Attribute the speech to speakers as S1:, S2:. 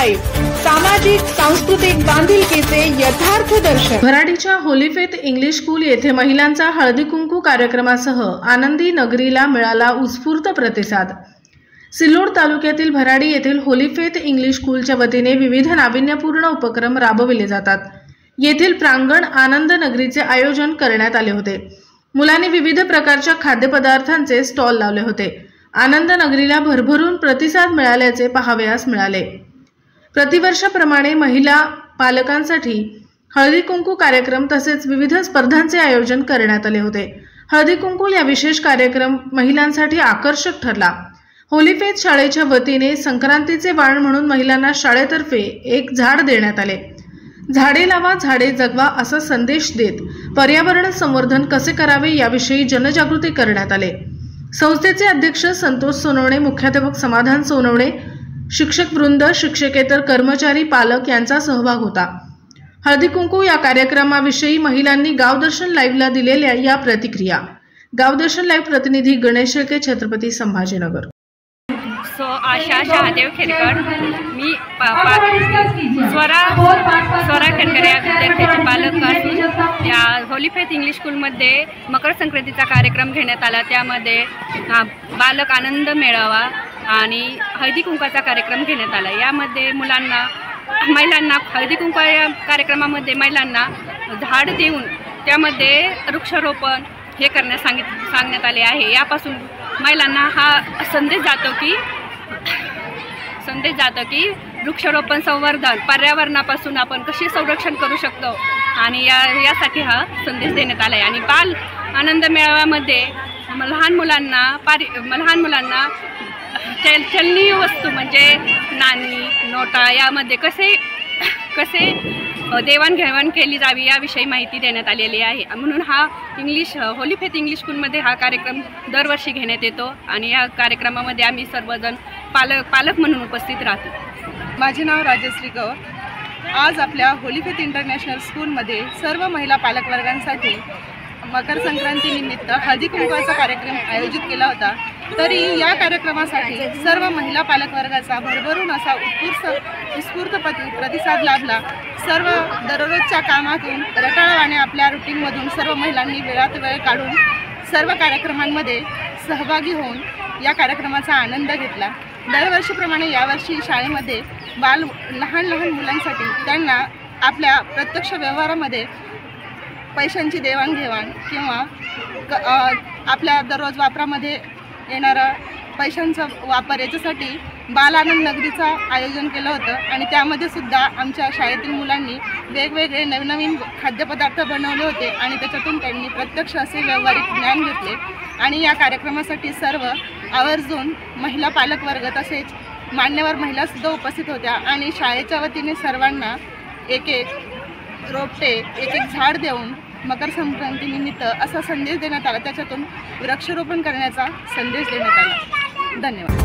S1: Live, सामाजिक सांस्कृतिक बांधिलकीचे यथार्थ दर्शन।
S2: भराडीच्या होली फेथ इंग्लिश स्कूल येथे महिलांचा हळदी कुंकू कार्यक्रमासह आनंदी नगरीला मिळाला उत्स्फूर्त प्रतिसाद। सिल्लोड तालुक्यातील भराडी येथील होली फेथ इंग्लिश स्कूलच्या वतीने विविध नाविन्यपूर्ण उपक्रम राबविले जातात। येथील प्रांगण आनंद नगरीचे आयोजन करण्यात आले होते। मुलांनी विविध प्रकारच्या खाद्यपदार्थांचे स्टॉल लावले होते। आनंद नगरीला भरभरून प्रतिसाद मिळाल्याचे पाहावयास मिळाले। प्रतिवर्षाप्रमाणे महिला पालकांसाठी हळदी कुंकू कार्यक्रम तसेच विविध स्पर्धांचे आयोजन करण्यात आले होते। हळदी कुंकू या विशेष कार्यक्रम महिलांसाठी आकर्षक ठरला। होली फेथ शाळेच्या वतीने संक्रांतीचे वाण म्हणून महिलांना शाळेतर्फे एक झाड देण्यात आले। झाडे लावा झाडे जगवा असा संदेश देत पर्यावरण संवर्धन कसे करावे याविषयी जनजागृती करण्यात आले। संस्थेचे अध्यक्ष संतोष सोनवणे, मुख्याध्यापक समाधान सोनवणे, शिक्षक वृंद, शिक्षकेतर कर्मचारी, पालक यांचा सहभाग होता। हळदी कुंकू या कार्यक्रमाविषयी महिलांनी गावदर्शन लाईव्हला दिलेल्या या प्रतिक्रिया। गावदर्शन लाईव्ह प्रतिनिधी गणेश शेळके, छत्रपती संभाजीनगर।
S3: आशा शहादेव खेरकर, मी स्वरा खेरकर या विद्यार्थ्याची पालक असून या होली फेथ इंग्लिश स्कूलमध्ये मकर संक्रांतीचा कार्यक्रम घेण्यात आला। त्यामध्ये बालक आनंद मेळावा आणि हळदी कुंकाचा कार्यक्रम घेण्यात आला। यामध्ये महिलांना हळदी कुंकू या कार्यक्रमामध्ये महिलांना झाड देऊन त्यामध्ये वृक्षारोपण हे करण्यास सांगण्यात आले आहे। यापासून महिलांना हा संदेश जातो की वृक्षारोपण संवर्धन पर्यावरणापासून आपण कसे संरक्षण करू शकतो आणि यासाठी हा संदेश देण्यात आला आहे। आणि बाल आनंद मेळाव्यामध्ये लहान मुलांना चलनीय वस्तू म्हणजे नाणी, नोटा यामध्ये कसे देवाणघेवाण केली जावी याविषयी माहिती देण्यात आलेली आहे। म्हणून हा होली फेथ इंग्लिश स्कूलमध्ये हा कार्यक्रम दरवर्षी घेण्यात येतो आणि या कार्यक्रमामध्ये आम्ही सर्वजण पालक म्हणून उपस्थित राहतो।
S4: माझे नाव राजश्री गौर। आज आपल्या होली फेथ इंटरनॅशनल स्कूलमध्ये सर्व महिला पालकवर्गांसाठी मकर संक्रांतीनिमित्त हळदी कुंकवाचा कार्यक्रम आयोजित केला होता। तरी या कार्यक्रमासाठी सर्व महिला पालकवर्गाचा भरभरून असा उत्स्फूर्त प्रतिसाद लाभला। सर्व दररोजच्या कामातून रटाळवाने आपल्या रुटीनमधून सर्व महिलांनी वेळात वेळ काढून सर्व कार्यक्रमांमध्ये सहभागी होऊन या कार्यक्रमाचा आनंद घेतला। दरवर्षीप्रमाणे यावर्षी शाळेमध्ये लहान मुलांसाठी त्यांना आपल्या प्रत्यक्ष व्यवहारामध्ये पैशांची देवाणघेवाण किंवा आपल्या दररोज वापरामध्ये येणारा पैशांचा वापर याच्यासाठी बाल आनंद नगरीचा आयोजन केलं होतं। आणि त्यामध्ये सुद्धा आमच्या शाळेतील मुलांनी वेगवेगळे नवनवीन खाद्यपदार्थ बनवले होते आणि त्याच्यातून त्यांनी प्रत्यक्ष असे व्यावहारिक ज्ञान घेतले। आणि या कार्यक्रमासाठी सर्व आवर्जून महिला पालकवर्ग तसेच मान्यवर महिलासुद्धा उपस्थित होत्या आणि शाळेच्या वतीने सर्वांना एक रोपटे एक झाड देऊन मकर संक्रांतीनिमित्त असा संदेश देण्यात आला। त्याच्यातून वृक्षारोपण करण्याचा संदेश देण्यात आला। धन्यवाद।